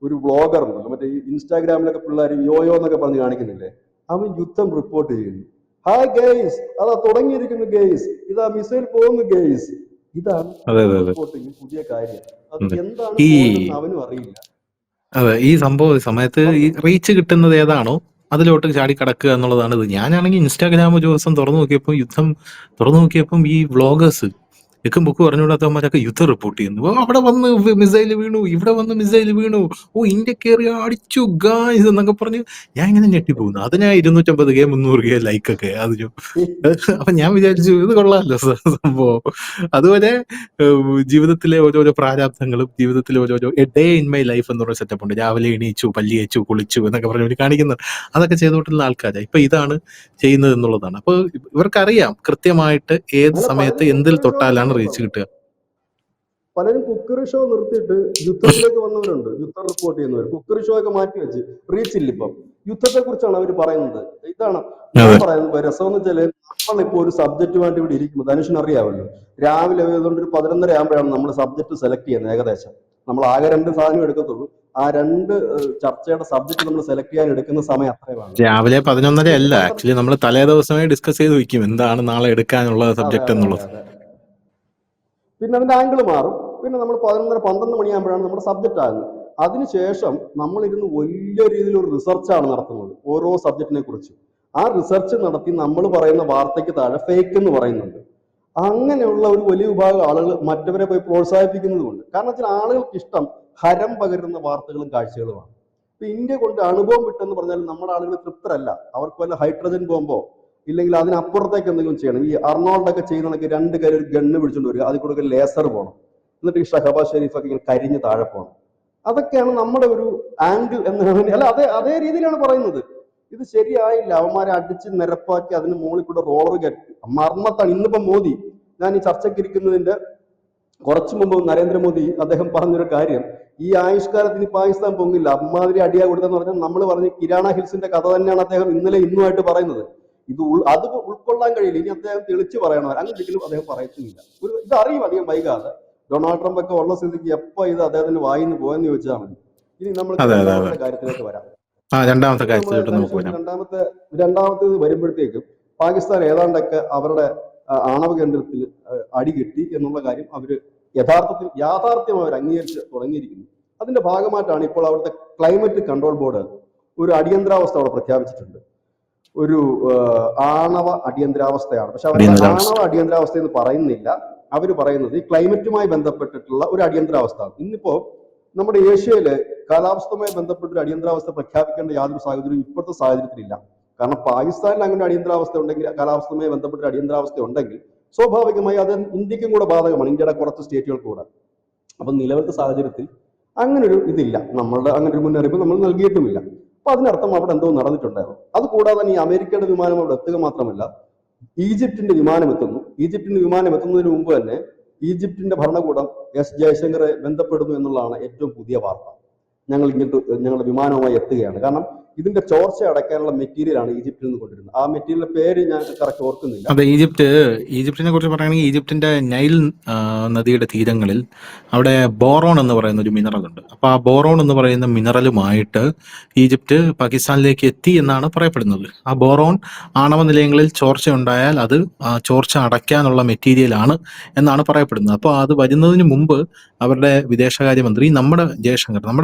ഒരു വ്ളോഗർ ഉണ്ടല്ലോ, മറ്റേ ഈ ഇൻസ്റ്റാഗ്രാമിലൊക്കെ പിള്ളേർ യോയോ എന്നൊക്കെ പറഞ്ഞ് കാണിക്കുന്നില്ലേ, അവൻ യുദ്ധം റിപ്പോർട്ട് ചെയ്യുന്നു. ഹായ് ഗെയ്സ്, അതാ തുടങ്ങിയിരിക്കുന്നു ഗെയ്സ്, ഇതാ മിസൈൽ പോകുന്നു ഗെയ്സ്. ഇതാണ് റിപ്പോർട്ടിങ്, പുതിയ കാര്യം. അത് എന്താണ് അവനും അറിയില്ല. അതെ, ഈ സമയത്ത് ഈ റീച്ച് കിട്ടുന്നത് ഏതാണോ അതിലോട്ട് ചാടി കടക്കുക എന്നുള്ളതാണ് ഇത്. ഞാനാണെങ്കിൽ ഇൻസ്റ്റാഗ്രാം ഒരു ദിവസം യുദ്ധം തുറന്നു നോക്കിയപ്പം ഈ വ്ളോഗേഴ്സ് എക്കും ബുക്ക് പറഞ്ഞുകൂടാത്തവന്മാരൊക്കെ യുദ്ധം റിപ്പോർട്ട് ചെയ്യുന്നു. അവിടെ വന്ന് മിസൈൽ വീണു, ഇവിടെ വന്ന് മിസൈൽ വീണു, ഇന്ത്യ കയറി അടിച്ചു ഗായ്സ് എന്നൊക്കെ പറഞ്ഞു. ഞാൻ ഇങ്ങനെ ഞെട്ടിപ്പോകുന്നു. അതിനാ 250K 300K ലൈക്കൊക്കെ അതിന്. അപ്പൊ ഞാൻ വിചാരിച്ചു ഇത് കൊള്ളാമല്ലോ സംഭവം. അതുപോലെ ജീവിതത്തിലെ ഓരോരോ പ്രാരാബ്ധങ്ങളും, ജീവിതത്തിലെ ഓരോരോ ഡേ ഇൻ മൈ ലൈഫ് എന്ന് പറഞ്ഞ സെറ്റപ്പ് ഉണ്ട്. രാവിലെ എണീച്ചു, പല്ലി തേച്ചു, കുളിച്ചു എന്നൊക്കെ പറഞ്ഞ് കാണിക്കുന്നത്. അതൊക്കെ ചെയ്തുകൊണ്ടുള്ള ആൾക്കാരാണ് ഇപ്പൊ ഇതാണ് ചെയ്യുന്നത് എന്നുള്ളതാണ്. അപ്പൊ ഇവർക്കറിയാം കൃത്യമായിട്ട് ഏത് സമയത്ത് എന്തിൽ തൊട്ടാലാണ് റീച്ച് കിട്ടുക. പലരും കുക്കറി ഷോ നിർത്തിയിട്ട് യുദ്ധത്തിലേക്ക് വന്നവരുണ്ട്. യുദ്ധം റിപ്പോർട്ട് ചെയ്യുന്നവർ കുക്കറി ഷോ ഒക്കെ മാറ്റി വെച്ച് റീച്ച് ഇല്ല. ഇപ്പം യുദ്ധത്തെ കുറിച്ചാണ് അവർ പറയുന്നത്. ഇതാണ് ഞാൻ പറയുന്നത്. രസം എന്ന് വെച്ചാല് നമ്മളിപ്പോ ഒരു സബ്ജക്റ്റുമായിട്ട് ഇവിടെ ഇരിക്കുമ്പോൾ ധനുഷിന് അറിയാമല്ലോ, രാവിലെ ഏതുകൊണ്ട് ഒരു 11:30 ആകുമ്പോഴാണ് നമ്മൾ സബ്ജക്ട് സെലക്ട് ചെയ്യുന്നത്. ഏകദേശം നമ്മൾ ആകെ 2 സാധനം എടുക്കത്തുള്ളൂ. ആ 2 ചർച്ചയുടെ സബ്ജക്ട് നമ്മൾ സെലക്ട് ചെയ്യാൻ എടുക്കുന്ന സമയം അത്രയുമാണ്. രാവിലെ 11:30 അല്ല, ആക്ച്വലി നമ്മൾ തലേ ദിവസമേ ഡിസ്കസ് ചെയ്ത് വെക്കും എന്താണ് നാളെ എടുക്കാനുള്ള സബ്ജക്ട് എന്നുള്ളത്. പിന്നെ അതിന്റെ ആംഗിൾ മാറും. പിന്നെ നമ്മൾ 11:30 12 മണിയാകുമ്പോഴാണ് നമ്മുടെ സബ്ജക്റ്റ് ആകുന്നത്. അതിനുശേഷം നമ്മൾ ഇരുന്ന് വലിയ രീതിയിൽ ഒരു റിസർച്ചാണ് നടത്തുന്നത് ഓരോ സബ്ജക്റ്റിനെ കുറിച്ച്. ആ റിസർച്ച് നടത്തി നമ്മൾ പറയുന്ന വാർത്തയ്ക്ക് താഴെ ഫേക്ക് എന്ന് പറയുന്നുണ്ട്. അങ്ങനെയുള്ള ഒരു വലിയ വിഭാഗം ആളുകൾ മറ്റവരെ പോയി പ്രോത്സാഹിപ്പിക്കുന്നതുകൊണ്ട്. കാരണം വെച്ചാൽ ആളുകൾക്ക് ഇഷ്ടം ഹരം പകരുന്ന വാർത്തകളും കാഴ്ചകളുമാണ്. ഇപ്പൊ ഇന്ത്യ കൊണ്ട് അണുബോംബ് വിട്ടെന്ന് പറഞ്ഞാൽ നമ്മുടെ ആളുകൾ തൃപ്തരല്ല. അവർക്ക് വല്ല ഹൈഡ്രജൻ ബോംബോ ഇല്ലെങ്കിൽ അതിനപ്പുറത്തേക്ക് എന്തെങ്കിലും ചെയ്യണം. ഈ അർണോൾഡൊക്കെ ചെയ്യുന്നതൊക്കെ 2 കയ്യിൽ ഒരു ഗണ്ണ് പിടിച്ചുകൊണ്ട് വരിക, അതിൽ കൂടെ ലേസർ പോകണം, എന്നിട്ട് ഈ ഷഹബാസ് ഷെരീഫൊക്കെ ഇങ്ങനെ കരിഞ്ഞ് താഴെ പോകണം. അതൊക്കെയാണ് നമ്മുടെ ഒരു ആംഗിൾ എന്ന്. അല്ല, അതേ രീതിയിലാണ് പറയുന്നത്. ഇത് ശരിയായില്ല, അവന്മാരെ അടിച്ച് നിരപ്പാക്കി അതിന് മുകളിൽ കൂടെ റോളർ കയറ്റി മർമ്മത്താണ്. ഇന്നിപ്പോ മോദി, ഞാൻ ഈ ചർച്ചയ്ക്ക് ഇരിക്കുന്നതിന്റെ കുറച്ചു മുമ്പ് നരേന്ദ്രമോദി അദ്ദേഹം പറഞ്ഞൊരു കാര്യം, ഈ ആയുഷ്കാലത്തിന് പാകിസ്ഥാൻ പൊങ്ങില്ല, അമ്മാതിരി അടിയാ കൊടുത്തെന്ന് പറഞ്ഞാൽ നമ്മൾ പറഞ്ഞ കിരാണ ഹിൽസിന്റെ കഥ തന്നെയാണ് അദ്ദേഹം ഇന്നലെ ഇന്നുമായിട്ട് പറയുന്നത്. അത് ഉൾക്കൊള്ളാൻ കഴിയില്ല. ഇനി അദ്ദേഹം തെളിച്ച് പറയണം. അങ്ങനെയൊരിക്കലും അദ്ദേഹം പറയത്തുമില്ല. ഇത് അറിയും അധികം വൈകാതെ. ഡൊണാൾഡ് ട്രംപ് ഒക്കെ ഉള്ള സ്ഥിതിക്ക് എപ്പോ ഇത് അദ്ദേഹത്തിന്റെ വായിന്ന് പോയെന്ന് ചോദിച്ചാൽ മതി. ഇനി നമ്മൾ കാര്യത്തിലേക്ക് വരാം. രണ്ടാമത്തെ ഇപ്പൊ നമ്മൾ കാര്യത്തിലോട്ട് നമുക്ക് ധനുഷ് വരാം. രണ്ടാമത്തേത് വരുമ്പോഴത്തേക്കും പാകിസ്ഥാൻ ഏതാണ്ടൊക്കെ അവരുടെ ആണവ കേന്ദ്രത്തിൽ അടികിട്ടി എന്നുള്ള കാര്യം അവര് യാഥാർത്ഥ്യം അവർ അംഗീകരിച്ച് തുടങ്ങിയിരിക്കുന്നു. അതിന്റെ ഭാഗമായിട്ടാണ് ഇപ്പോൾ അവിടുത്തെ ക്ലൈമറ്റ് കൺട്രോൾ ബോർഡ് ഒരു അടിയന്തരാവസ്ഥ അവിടെ പ്രഖ്യാപിച്ചിട്ടുണ്ട്. ഒരു ആണവ അടിയന്തരാവസ്ഥയാണ്. പക്ഷെ അവരുടെ അടിയന്തരാവസ്ഥ. ആണവ അടിയന്തരാവസ്ഥ എന്ന് പറയുന്നില്ല. അവർ പറയുന്നത് ഈ ക്ലൈമറ്റുമായി ബന്ധപ്പെട്ടിട്ടുള്ള ഒരു അടിയന്തരാവസ്ഥ. ഇന്നിപ്പോ നമ്മുടെ ഏഷ്യയില് കാലാവസ്ഥയുമായി ബന്ധപ്പെട്ട ഒരു അടിയന്തരാവസ്ഥ പ്രഖ്യാപിക്കേണ്ട യാതൊരു സാഹചര്യവും ഇപ്പോഴത്തെ സാഹചര്യത്തിലില്ല. കാരണം പാകിസ്ഥാനിൽ അങ്ങനെ അടിയന്തരാവസ്ഥ ഉണ്ടെങ്കിൽ, കാലാവസ്ഥയുമായി ബന്ധപ്പെട്ട ഒരു അടിയന്തരാവസ്ഥ ഉണ്ടെങ്കിൽ സ്വാഭാവികമായി അത് ഇന്ത്യക്കും കൂടെ ബാധകമാണ്, ഇന്ത്യയുടെ കുറച്ച് സ്റ്റേറ്റുകൾക്ക് കൂടെ. അപ്പൊ നിലവിലത്തെ സാഹചര്യത്തിൽ അങ്ങനൊരു ഇതില്ല, നമ്മളുടെ അങ്ങനെ ഒരു മുന്നറിയിപ്പ് നമ്മൾ നൽകിയിട്ടുമില്ല. അപ്പൊ അതിനർത്ഥം അവിടെ എന്തോ നടന്നിട്ടുണ്ടായിരുന്നു. അതുകൂടാതെ തന്നെ ഈ അമേരിക്കയുടെ വിമാനം അവിടെ എത്തുക മാത്രമല്ല, ഈജിപ്തിന്റെ വിമാനം എത്തുന്നു. ഈജിപ്തിന്റെ വിമാനം എത്തുന്നതിന് മുമ്പ് തന്നെ ഈജിപ്തിന്റെ ഭരണകൂടം എസ് ജയശങ്കറെ ബന്ധപ്പെടുന്നു എന്നുള്ളതാണ് ഏറ്റവും പുതിയ വാർത്ത. ഞങ്ങളുടെ വിമാനവുമായി എത്തുകയാണ്. കാരണം ഇതിന്റെ ചോർച്ച അടയ്ക്കാനുള്ള മെറ്റീരിയലാണ് ഈജിപ്തിൽ നിന്ന് കൊണ്ടിരുന്നത്. ആ മെറ്റീരിയലിന്റെ പേര് ഞാൻ കറക്റ്റ് ഓർക്കുന്നില്ല. അതെ, ഈജിപ്തിനെ കുറിച്ച് പറയുകയാണെങ്കിൽ ഈജിപ്തിന്റെ നൈൽ നദിയുടെ തീരങ്ങളിൽ അവിടെ ബോറോൺ എന്ന് പറയുന്ന ഒരു മിനറൽ ഉണ്ട്. അപ്പൊ ആ ബോറോൺ എന്ന് പറയുന്ന മിനറലുമായിട്ട് ഈജിപ്ത് പാകിസ്ഥാനിലേക്ക് എത്തി എന്നാണ് പറയപ്പെടുന്നത്. ആ ബോറോൺ ആണവ നിലയങ്ങളിൽ ചോർച്ച ഉണ്ടായാൽ അത് ചോർച്ച അടയ്ക്കാനുള്ള മെറ്റീരിയൽ ആണ് എന്നാണ് പറയപ്പെടുന്നത്. അപ്പോൾ അത് വരുന്നതിന് മുമ്പ് അവരുടെ വിദേശകാര്യമന്ത്രി നമ്മുടെ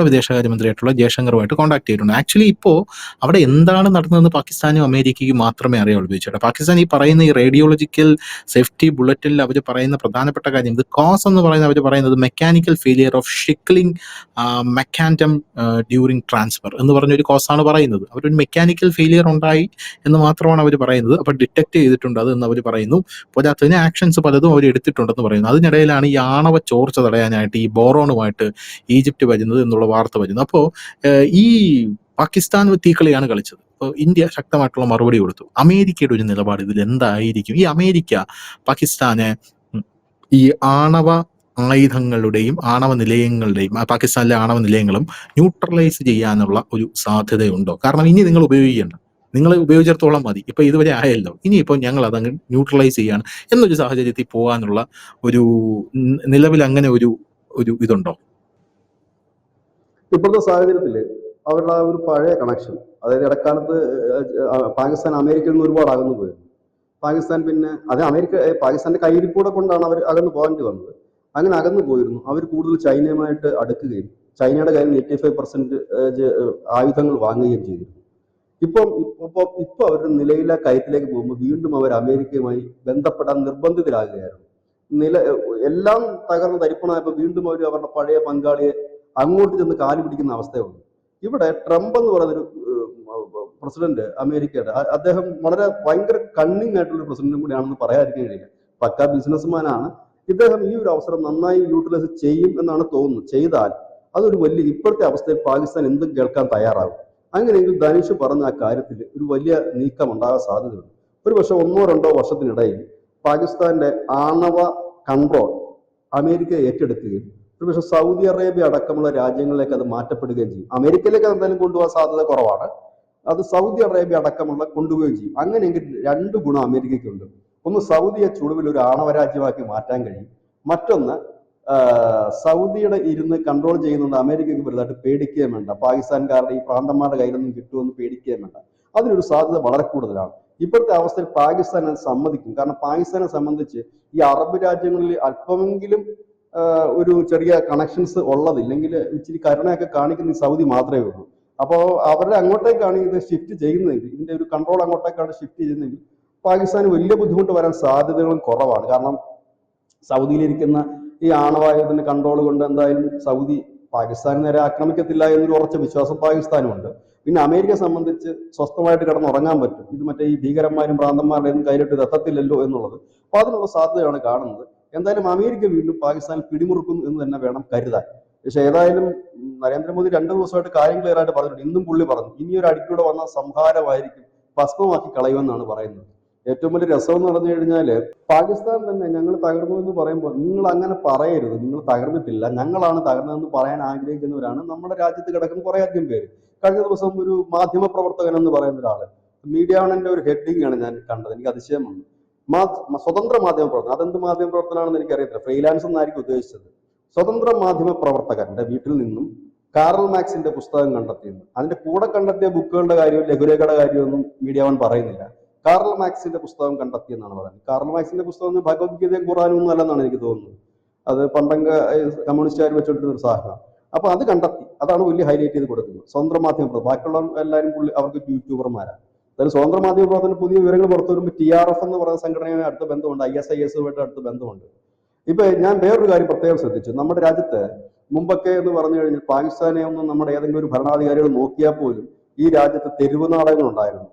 വിദേശകാര്യമന്ത്രിയായിട്ടുള്ള ജയശങ്കറുമായിട്ട് കോൺടാക്ട് ചെയ്തിട്ടുണ്ട്. ആക്ച്വലി ഇപ്പോൾ അവിടെ എന്താണ് നടന്നതെന്ന് പാകിസ്ഥാനും അമേരിക്കയ്ക്ക് മാത്രമേ അറിയാവുള്ളൂ ചോദിച്ചേട്ടാ. പാകിസ്ഥാൻ ഈ പറയുന്ന ഈ റേഡിയോളജിക്കൽ സേഫ്റ്റി ബുള്ളറ്റിൽ അവർ പറയുന്ന പ്രധാനപ്പെട്ട കാര്യം, ഇത് കോസ് എന്ന് പറയുന്നത് അവർ പറയുന്നത് mechanical failure of shackling mechanism during transfer എന്ന് പറഞ്ഞൊരു കോസാണ് പറയുന്നത്. അവരൊരു മെക്കാനിക്കൽ ഫെയിലിയർ ഉണ്ടായി എന്ന് മാത്രമാണ് അവർ പറയുന്നത്. അപ്പോൾ ഡിറ്റക്ട് ചെയ്തിട്ടുണ്ട് അത് എന്ന് അവർ പറയുന്നു. പോരാത്തതിന് ആക്ഷൻസ് പലതും അവർ എടുത്തിട്ടുണ്ടെന്ന് പറയുന്നു. അതിനിടയിലാണ് ഈ ആണവ ചോർച്ച തടയാനായിട്ട് ഈ ബോറോണുമായിട്ട് ഈജിപ്റ്റ് വരുന്നത് എന്നുള്ള വാർത്ത വരുന്നത്. അപ്പോൾ ഈ പാകിസ്ഥാൻ തീക്കളിയാണ് കളിച്ചത്. അപ്പോൾ ഇന്ത്യ ശക്തമായിട്ടുള്ള മറുപടി കൊടുത്തു. അമേരിക്കയുടെ ഒരു നിലപാട് ഇതിൽ എന്തായിരിക്കും? ഈ അമേരിക്ക പാകിസ്ഥാനെ ഈ ആണവ ആയുധങ്ങളുടെയും ആണവ നിലയങ്ങളുടെയും പാകിസ്ഥാനിലെ ആണവ നിലയങ്ങളും ന്യൂട്രലൈസ് ചെയ്യാനുള്ള ഒരു സാധ്യതയുണ്ടോ? കാരണം ഇനി നിങ്ങൾ ഉപയോഗിക്കേണ്ട, നിങ്ങൾ ഉപയോഗിച്ചിടത്തോളം മതി, ഇപ്പൊ ഇതുവരെ ആയല്ലോ, ഇനിയിപ്പോൾ ഞങ്ങൾ അതങ്ങ് ന്യൂട്രലൈസ് ചെയ്യാണ് എന്നൊരു സാഹചര്യത്തിൽ പോകാനുള്ള ഒരു നിലവിൽ അങ്ങനെ ഒരു ഇതുണ്ടോ? ഇപ്പോഴത്തെ സാഹചര്യത്തില് അവരുടെ ആ ഒരു പഴയ കണക്ഷൻ, അതായത് ഇടക്കാലത്ത് പാകിസ്ഥാൻ അമേരിക്കയിൽ നിന്ന് ഒരുപാട് അകന്നു പോയിരുന്നു. പാകിസ്ഥാൻ പിന്നെ അത് പാകിസ്ഥാന്റെ കയ്യിരിപ്പൂടെ കൊണ്ടാണ് അവർ അകന്നു പോകേണ്ടി വന്നത്. അങ്ങനെ അകന്നു പോയിരുന്നു. അവർ കൂടുതൽ ചൈനയുമായിട്ട് അടുക്കുകയും ചൈനയുടെ കയ്യിൽ 85% ആയുധങ്ങൾ വാങ്ങുകയും ചെയ്തിരുന്നു. ഇപ്പൊ അവരുടെ നിലയിലെ കയറ്റിലേക്ക് പോകുമ്പോൾ വീണ്ടും അവർ അമേരിക്കയുമായി ബന്ധപ്പെടാൻ നിർബന്ധിതരാകുകയായിരുന്നു. എല്ലാം തകർന്ന് തരിപ്പണമായപ്പോൾ വീണ്ടും അവർ അവരുടെ പഴയ പങ്കാളിയെ അങ്ങോട്ട് ചെന്ന് കാലു പിടിക്കുന്ന അവസ്ഥയുണ്ട്. ഇവിടെ ട്രംപ് എന്ന് പറയുന്നൊരു പ്രസിഡന്റ് അമേരിക്കയുടെ, അദ്ദേഹം ഭയങ്കര കണ്ണിങ് ആയിട്ടുള്ള പ്രസിഡന്റും കൂടിയാണെന്ന് പറയാതിരിക്കാൻ കഴിയില്ല. പക്ക ബിസിനസ്മാനാണ് ഇദ്ദേഹം. ഈ ഒരു അവസരം നന്നായി യൂട്ടിലൈസ് ചെയ്യും എന്നാണ് തോന്നുന്നത്. ചെയ്താൽ അതൊരു ഇപ്പോഴത്തെ അവസ്ഥയിൽ പാകിസ്ഥാൻ എന്തും കേൾക്കാൻ തയ്യാറാകും. അങ്ങനെയെങ്കിൽ ധനുഷ് പറഞ്ഞ ആ കാര്യത്തിൽ ഒരു വലിയ നീക്കം ഉണ്ടാകാൻ സാധ്യതയുണ്ട്. ഒരു പക്ഷെ 1-2 വർഷത്തിനിടയിൽ പാകിസ്ഥാന്റെ ആണവ കൺട്രോൾ അമേരിക്ക ഏറ്റെടുക്കുകയും ഒരുപക്ഷെ സൗദി അറേബ്യ അടക്കമുള്ള രാജ്യങ്ങളിലേക്ക് അത് മാറ്റപ്പെടുകയും ചെയ്യും. അമേരിക്കയിലേക്ക് എന്തായാലും കൊണ്ടുപോകാൻ സാധ്യത കുറവാണ്. അത് സൗദി അറേബ്യ അടക്കമുള്ള കൊണ്ടുപോവുകയും ചെയ്യും. അങ്ങനെയെങ്കിൽ 2 ഗുണം അമേരിക്കയ്ക്കുണ്ട്. ഒന്ന്, സൗദിയെ ചുളുവിൽ ഒരു ആണവ രാജ്യമാക്കി മാറ്റാൻ കഴിയും. മറ്റൊന്ന്, സൗദിയുടെ ഇരുന്ന് കൺട്രോൾ ചെയ്യുന്നുണ്ട് അമേരിക്കയ്ക്ക് വലുതായിട്ട് പേടിക്കുകയും വേണ്ട. പാകിസ്ഥാൻകാരുടെ ഈ പ്രാന്തന്മാരുടെ കയ്യിലൊന്നും കിട്ടുമെന്ന് പേടിക്കുകയും വേണ്ട. അതിനൊരു സാധ്യത വളരെ കൂടുതലാണ്. ഇപ്പോഴത്തെ അവസ്ഥയിൽ പാകിസ്ഥാൻ അത് സമ്മതിക്കും. കാരണം പാകിസ്ഥാനെ സംബന്ധിച്ച് ഈ അറബ് രാജ്യങ്ങളിൽ അല്പമെങ്കിലും ഒരു ചെറിയ കണക്ഷൻസ് ഉള്ളതില്ലെങ്കിൽ ഇച്ചിരി കരുണയൊക്കെ കാണിക്കുന്ന സൗദി മാത്രമേ ഉള്ളൂ. അപ്പോൾ അവരുടെ അങ്ങോട്ടേക്കാണ് ഇത് ഷിഫ്റ്റ് ചെയ്യുന്നതെങ്കിൽ, ഇതിന്റെ ഒരു കൺട്രോൾ അങ്ങോട്ടേക്കാണ് ഷിഫ്റ്റ് ചെയ്യുന്നതെങ്കിൽ പാകിസ്ഥാന് വലിയ ബുദ്ധിമുട്ട് വരാൻ സാധ്യതകളും കുറവാണ്. കാരണം സൗദിയിലിരിക്കുന്ന ഈ ആണവായുധത്തിന്റെ കൺട്രോൾ കൊണ്ട് എന്തായാലും സൗദി പാകിസ്ഥാൻ നേരെ ആക്രമിക്കത്തില്ല എന്നൊരു ഉറച്ച വിശ്വാസം പാകിസ്ഥാനുമുണ്ട്. പിന്നെ അമേരിക്കയെ സംബന്ധിച്ച് സ്വസ്ഥമായിട്ട് കിടന്നുറങ്ങാൻ പറ്റും. ഇത് മറ്റേ ഈ ഭീകരന്മാരും ഭ്രാന്തന്മാരുടെയും കയ്യിലിട്ട് ഇത് എത്തത്തില്ലല്ലോ എന്നുള്ളത്. അപ്പൊ അതിനുള്ള സാധ്യതയാണ് കാണുന്നത്. എന്തായാലും അമേരിക്ക വീണ്ടും പാകിസ്ഥാനിൽ പിടിമുറുക്കുന്നു എന്ന് തന്നെ വേണം കരുതാൻ. പക്ഷെ ഏതായാലും നരേന്ദ്രമോദി 2 ദിവസമായിട്ട് കാര്യം ക്ലിയർ ആയിട്ട് പറഞ്ഞിട്ടുണ്ട്. ഇന്നും പുള്ളി പറഞ്ഞു ഇനിയൊരു അടിക്കൂടെ വന്ന സംഹാരമായിരിക്കും, ഭസ്മമാക്കി കളയുമെന്നാണ് പറയുന്നത്. ഏറ്റവും വലിയ രസം എന്ന് പറഞ്ഞു കഴിഞ്ഞാല് പാകിസ്ഥാൻ തന്നെ ഞങ്ങൾ തകർന്നു എന്ന് പറയുമ്പോൾ നിങ്ങൾ അങ്ങനെ പറയരുത്, നിങ്ങൾ തകർന്നിട്ടില്ല, ഞങ്ങളാണ് തകർന്നതെന്ന് പറയാൻ ആഗ്രഹിക്കുന്നവരാണ് നമ്മുടെ രാജ്യത്ത് കിടക്കുന്ന കുറെ അധികം പേര്. കഴിഞ്ഞ ദിവസം ഒരു മാധ്യമ പ്രവർത്തകൻ എന്ന് പറയുന്ന ഒരാള് മീഡിയാവണിന്റെ ഒരു ഹെഡിങ് ആണ് ഞാൻ കണ്ടത്. എനിക്ക് അതിശയം വന്നു. സ്വതന്ത്ര മാധ്യമ പ്രവർത്തനം, അതെന്ത് മാധ്യമ പ്രവർത്തനമാണെന്ന് എനിക്കറിയത്തില്ല, ഫ്രീലാൻസ് എന്നായിരിക്കും ഉദ്ദേശിച്ചത്. സ്വതന്ത്ര മാധ്യമ പ്രവർത്തകന്റെ വീട്ടിൽ നിന്നും കാറൽ മാക്സിന്റെ പുസ്തകം കണ്ടെത്തിയെന്ന്. അതിന്റെ കൂടെ കണ്ടെത്തിയ ബുക്കുകളുടെ കാര്യവും ലഘുലേഖയുടെ കാര്യമൊന്നും മീഡിയ വൺ പറയുന്നില്ല. കാറൽ മാക്സിന്റെ പുസ്തകം കണ്ടെത്തിയെന്നാണ് പറയുന്നത്. കാറൽ മാക്സിന്റെ പുസ്തകം ഭഗവത്ഗീതയും ഖുറാനും ഒന്നും അല്ലെന്നാണ് എനിക്ക് തോന്നുന്നത്. അത് പണ്ടൊക്കെ കമ്മ്യൂണിസ്റ്റുകാർ വെച്ചോണ്ടിരുന്ന ഒരു സാധനം. അപ്പൊ അത് കണ്ടെത്തി, അതാണ് വലിയ ഹൈലൈറ്റ് ചെയ്ത് കൊടുക്കുന്നത്. സ്വതന്ത്ര മാധ്യമ ബാക്കിയുള്ള എല്ലാവരും അവർക്ക് യൂട്യൂബർമാരാണ്. അതായത് സ്വതന്ത്ര മാധ്യമ പ്രവർത്തനം പുതിയ വിവരങ്ങൾ പുറത്തു വരുമ്പോൾ TRF എന്ന് പറയുന്ന സംഘടനയുമായി അടുത്ത ബന്ധമുണ്ട്, ISIS-ഉമായിട്ട് അടുത്ത ബന്ധമുണ്ട്. ഇപ്പൊ ഞാൻ വേറൊരു കാര്യം പ്രത്യേകം ശ്രദ്ധിച്ചു. നമ്മുടെ രാജ്യത്ത് മുമ്പൊക്കെ എന്ന് പറഞ്ഞു കഴിഞ്ഞാൽ പാകിസ്ഥാനെ ഒന്നും നമ്മുടെ ഏതെങ്കിലും ഒരു ഭരണാധികാരികൾ നോക്കിയാൽ പോലും ഈ രാജ്യത്ത് തെരുവ് നാടകങ്ങൾ ഉണ്ടായിരുന്നു.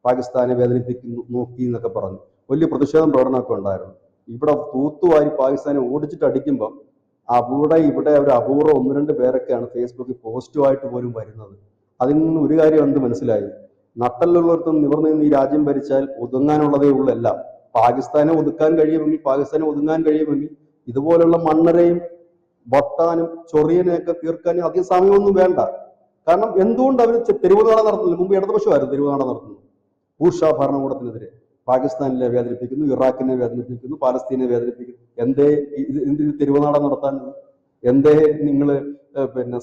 പാകിസ്ഥാനെ വേദനിപ്പിക്കുന്നു നോക്കി എന്നൊക്കെ പറഞ്ഞു വലിയ പ്രതിഷേധം പ്രകടനമൊക്കെ ഉണ്ടായിരുന്നു. ഇവിടെ തൂത്തുവാരി പാകിസ്ഥാനെ ഓടിച്ചിട്ട് അടിക്കുമ്പം ഇവിടെ ഒരു അപൂർവം 1-2 പേരൊക്കെയാണ് ഫേസ്ബുക്കിൽ പോസ്റ്റുമായിട്ട് പോലും വരുന്നത്. അതിൽ നിന്ന് ഒരു കാര്യം എന്ത് മനസ്സിലായി? നട്ടലുള്ളവർക്കും നിവർന്നു നിന്ന് ഈ രാജ്യം ഭരിച്ചാൽ ഒതുങ്ങാനുള്ളതേ ഉള്ളൂ എല്ലാം. പാകിസ്ഥാനെ ഒതുക്കാൻ കഴിയുമെങ്കിൽ ഇതുപോലുള്ള മണ്ണരെയും വട്ടാനും ചൊറിയനെയൊക്കെ തീർക്കാൻ അധികം സമയമൊന്നും വേണ്ട. കാരണം എന്തുകൊണ്ട് അവർ തെരുവുനാട നടത്തുന്നില്ല? മുമ്പ് ഇടതുപക്ഷമായിരുന്നു തെരുവുനാട നടത്തുന്നത്. ബൂർഷ ഭരണകൂടത്തിനെതിരെ പാകിസ്ഥാനിലെ വേദനിപ്പിക്കുന്നു, ഇറാഖിനെ വേദനിപ്പിക്കുന്നു, പാലസ്തീനെ വേദനിപ്പിക്കുന്നു. എന്തേ ഇത് തെരുവുനാട നടത്താൻ? എന്തേ നിങ്ങൾ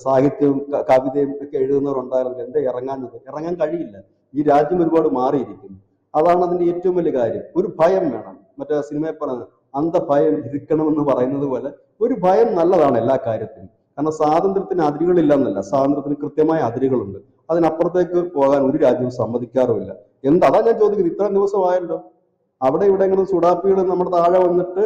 സാഹിത്യവും കവിതയും ഒക്കെ എഴുതുന്നവരുണ്ടായിരുന്നില്ല? എന്തേ ഇറങ്ങാൻ കഴിയില്ല. ഈ രാജ്യം ഒരുപാട് മാറിയിരിക്കുന്നു. അതാണ് അതിന്റെ ഏറ്റവും വലിയ കാര്യം. ഒരു ഭയം വേണം. മറ്റേ സിനിമയെ പറഞ്ഞത് അന്ധഭയം ഇരിക്കണമെന്ന് പറയുന്നത് പോലെ ഒരു ഭയം നല്ലതാണ് എല്ലാ കാര്യത്തിനും. കാരണം സ്വാതന്ത്ര്യത്തിന് അതിരുകളില്ല എന്നല്ല, സ്വാതന്ത്ര്യത്തിന് കൃത്യമായ അതിരുകളുണ്ട്. അതിനപ്പുറത്തേക്ക് പോകാൻ ഒരു രാജ്യവും സമ്മതിക്കാറുമില്ല. അതാ ഞാൻ ചോദിക്കുന്നത്. ഇത്രയും ദിവസമായല്ലോ, അവിടെ ഇവിടെ ഇങ്ങനെ സുഡാപ്പികൾ നമ്മുടെ താഴെ വന്നിട്ട്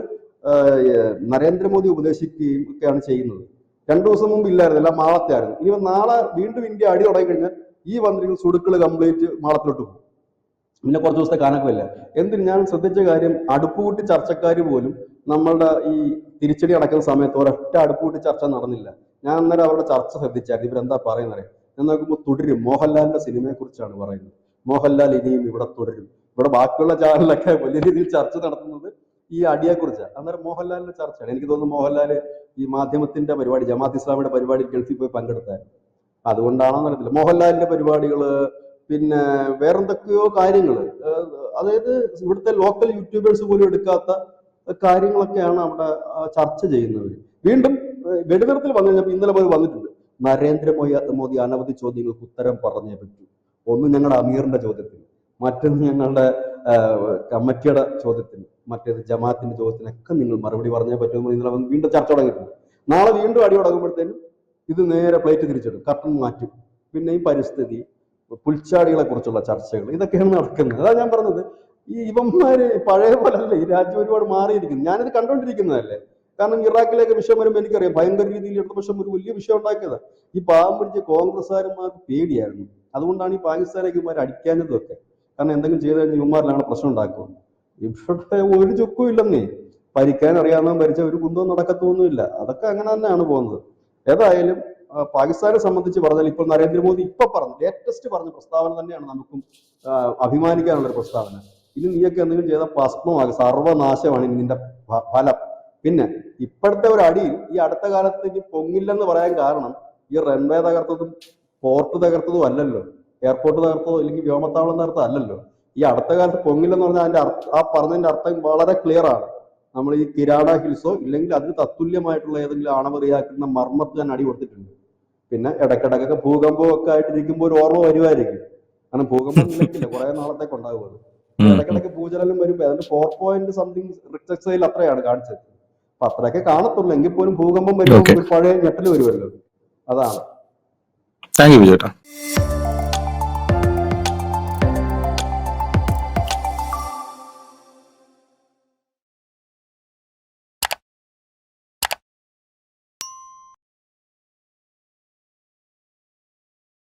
നരേന്ദ്രമോദി ഉപദേശിക്കുകയും ഒക്കെയാണ് ചെയ്യുന്നത്. 2 ദിവസം മുമ്പ് ഇല്ലായിരുന്നു, എല്ലാം മാളത്തായിരുന്നു. ഇനി നാളെ വീണ്ടും ഇന്ത്യ അടി തുടങ്ങി കഴിഞ്ഞാൽ ഈ വന്നിരിക്കുന്ന സുടുക്കൾ കംപ്ലീറ്റ് മാളത്തിലോട്ട് പോകും. പിന്നെ കുറച്ച് ദിവസത്തെ കണക്കുമില്ല. ഞാൻ ശ്രദ്ധിച്ച കാര്യം, അടുപ്പുകൂട്ടി ചർച്ചക്കാർ പോലും നമ്മളുടെ ഈ തിരിച്ചടി നടക്കുന്ന സമയത്ത് ഒരൊറ്റ അടുപ്പുകൂട്ടി ചർച്ച നടന്നില്ല. ഞാൻ അന്നേരം അവരുടെ ചർച്ച ശ്രദ്ധിച്ചായിരുന്നു. ഇവരെന്താ പറയുന്നത് ഞാൻ നോക്കുമ്പോൾ തുടരും, മോഹൻലാലിന്റെ സിനിമയെ കുറിച്ചാണ് പറയുന്നത്. മോഹൻലാൽ ഇനിയും ഇവിടെ തുടരും. ഇവിടെ ബാക്കിയുള്ള ചാനലിലൊക്കെ വലിയ രീതിയിൽ ചർച്ച നടത്തുന്നത് ഈ അടിയെക്കുറിച്ചാണ്. അന്നേരം മോഹൻലാലിന്റെ ചർച്ചയാണ്. എനിക്ക് തോന്നുന്നു മോഹൻലാല് ഈ മാധ്യമത്തിന്റെ പരിപാടി, ജമാഅത്ത് ഇസ്ലാമിയുടെ പരിപാടി ഗൾഫിൽ പോയി പങ്കെടുത്തായിരുന്നു. അതുകൊണ്ടാണോ അറിയത്തില്ല. മോഹൻലാലിന്റെ പരിപാടികള്, പിന്നെ വേറെന്തൊക്കെയോ കാര്യങ്ങൾ, അതായത് ഇവിടുത്തെ ലോക്കൽ യൂട്യൂബേഴ്സ് പോലും എടുക്കാത്ത കാര്യങ്ങളൊക്കെയാണ് അവിടെ ചർച്ച ചെയ്യുന്നവർ. വീണ്ടും വെടിനിർത്തൽ വന്നു കഴിഞ്ഞപ്പോൾ ഇന്നലെ പോയി വന്നിട്ടുണ്ട്. നരേന്ദ്രമോദി അനവധി ചോദ്യങ്ങൾക്ക് ഉത്തരം പറഞ്ഞേ പറ്റൂ. ഒന്ന് ഞങ്ങളുടെ അമീറിന്റെ ചോദ്യത്തിന്, മറ്റൊന്ന് ഞങ്ങളുടെ കമ്മിറ്റിയുടെ ചോദ്യത്തിന്, മറ്റേത് ജമാഅത്തിന്റെ ചോദ്യത്തിനൊക്കെ നിങ്ങൾ മറുപടി പറഞ്ഞേ പറ്റുമെന്ന് ഇന്നലെ വീണ്ടും ചർച്ച തുടങ്ങിയിട്ടുണ്ട്. നാളെ വീണ്ടും അടി തുടങ്ങുമ്പോഴത്തേനും ഇത് നേരെ പ്ലേറ്റ് തിരിച്ചിടും, കർട്ടൻ മാറ്റും. പിന്നെ ഈ പരിസ്ഥിതി, പുൽച്ചാടികളെ കുറിച്ചുള്ള ചർച്ചകൾ, ഇതൊക്കെയാണ് നടക്കുന്നത്. അതാ ഞാൻ പറഞ്ഞത്, ഈ ഇവന്മാര് പഴയ പോലെ അല്ല, ഈ രാജ്യം ഒരുപാട് മാറിയിരിക്കുന്നു. ഞാനിത് കണ്ടുകൊണ്ടിരിക്കുന്നതല്ലേ. കാരണം ഇറാഖിലേക്ക് വിഷയം വരുമ്പോൾ എനിക്കറിയാം ഭയങ്കര രീതിയിൽ ഇടതുപക്ഷം ഒരു വലിയ വിഷയം ഉണ്ടാക്കിയത്. ഈ പാവം പിടിച്ച കോൺഗ്രസ്സുകാരന്മാർക്ക് പേടിയായിരുന്നു. അതുകൊണ്ടാണ് ഈ പാകിസ്ഥാനേക്ക് ഇവന്മാർ അടിക്കാഞ്ഞതും ഒക്കെ. കാരണം എന്തെങ്കിലും ചെയ്ത് കഴിഞ്ഞാൽ ഇവന്മാരിലാണ് പ്രശ്നം ഉണ്ടാക്കുക. ഇവിടെ ഒരു ചുക്കും ഇല്ലെന്നേ. ഭരിക്കാൻ അറിയാവുന്നവൻ ഭരിച്ച ഒരു കുന്തവും നടക്കത്തൊന്നുമില്ല. അതൊക്കെ അങ്ങനെ തന്നെയാണ് പോകുന്നത്. ഏതായാലും പാകിസ്ഥാനെ സംബന്ധിച്ച് പറഞ്ഞാൽ ഇപ്പോൾ നരേന്ദ്രമോദി ലേറ്റസ്റ്റ് പറഞ്ഞ പ്രസ്താവന തന്നെയാണ് നമുക്കും അഭിമാനിക്കാനുള്ള ഒരു പ്രസ്താവന. ഇനി നീയൊക്കെ എന്തെങ്കിലും ചെയ്താൽ ഭസ്മമാകും, സർവനാശമാണ് ഇനി നിന്റെ ഫലം. പിന്നെ ഇപ്പോഴത്തെ ഒരു അടിയിൽ ഈ അടുത്ത കാലത്തേക്ക് പൊങ്ങില്ലെന്ന് പറയാൻ കാരണം ഈ റൺവേ തകർത്തതും പോർട്ട് തകർത്തതും അല്ലല്ലോ, എയർപോർട്ട് തകർത്തതോ അല്ലെങ്കിൽ വ്യോമത്താവളം തകർത്തതോ അല്ലല്ലോ. ഈ അടുത്ത കാലത്ത് പൊങ്ങില്ലെന്ന് പറഞ്ഞാൽ പറഞ്ഞതിന്റെ അർത്ഥം വളരെ ക്ലിയർ ആണ്. നമ്മൾ ഈ കിരാട ഹിൽസോ ഇല്ലെങ്കിൽ അതിന് തത്തുല്യമായിട്ടുള്ള ഏതെങ്കിലും ആണവറിയാക്കുന്ന മർമ്മത്തിൽ അടി കൊടുത്തിട്ടുണ്ട്. പിന്നെ ഇടയ്ക്കിടക്കൊക്കെ ഭൂകമ്പം ഒക്കെ ആയിട്ടിരിക്കുമ്പോൾ ഒരു ഓർമ്മ വരുമായിരിക്കും. കാരണം ഭൂകമ്പം നിലയ്ക്കില്ല, കുറെ നാളത്തേക്ക് ഉണ്ടാകുമത്. ഇടയ്ക്കിടയ്ക്ക് ഭൂചലനം വരുമ്പോൾ അതിന്റെ 4.something റിക്ടർ അത്രയാണ് കാണിച്ചത്. അപ്പൊ അത്രയൊക്കെ കാണത്തുള്ളൂ. എങ്കിൽ പോലും ഭൂകമ്പം വരുമ്പോൾ ഒരു പഴയ ഞെട്ടൽ വരുമല്ലോ. അതാണ്. താങ്ക് യു ചേട്ടാ.